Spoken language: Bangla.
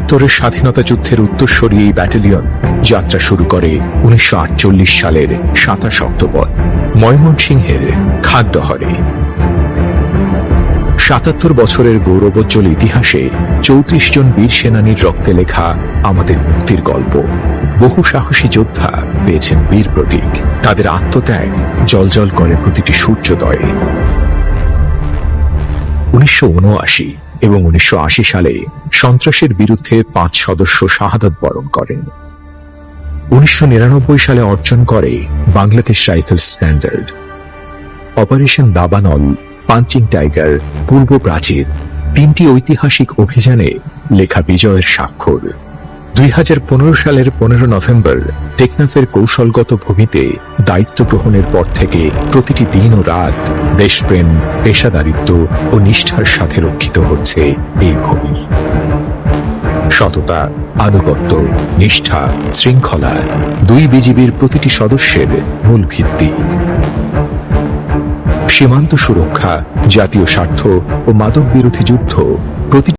৭১-এর স্বাধীনতা যুদ্ধের উত্তরসূরি এই ব্যাটালিয়ন যাত্রা শুরু করে ১৯৪৮ সালের ২৭ অক্টোবর ময়মনসিংহের খাদ্যহরে। ৭৭ বছরের গৌরবোজ্জ্বল ইতিহাসে ৩৪ জন বীর সেনানীর রক্তে লেখা আমাদের মুক্তির গল্প। বহু সাহসী যোদ্ধা পেয়েছেন বীর প্রতীক, তাদের আত্মত্যাগ জ্বলজ্বল করে প্রতিটি সূর্যোদয়ে। ১৯৭৯ এবং ১৯৮০ সালে সন্ত্রাসের বিরুদ্ধে ৫ সদস্য শাহাদাত বরণ করেন। ১৯৯৯ সালে অর্জন করে বাংলাদেশ রাইফেলস স্ট্যান্ডার্ড। অপারেশন দাবানল, পাঞ্চিং টাইগার, পূর্ব প্রাচীর, ৩টি ঐতিহাসিক অভিযানে লেখা বিজয়ের স্বাক্ষর। ২০১৫ সালের ১৫ নভেম্বর টেকনাফের কৌশলগত ভূমিতে দায়িত্ব গ্রহণের পর থেকে প্রতিটি দিন ও রাত দেশপ্রেম, পেশাদারিত্ব ও নিষ্ঠার সাথে রক্ষিত হচ্ছে এই ভূমি। সততা, আনুগত্য, নিষ্ঠা, শৃঙ্খলা, দুই বিজিবির প্রতিটি সদস্যের মূল ভিত্তি। সীমান্ত সুরক্ষা, জাতীয় স্বার্থ ও মাদক বিরোধী যুদ্ধ প্রতি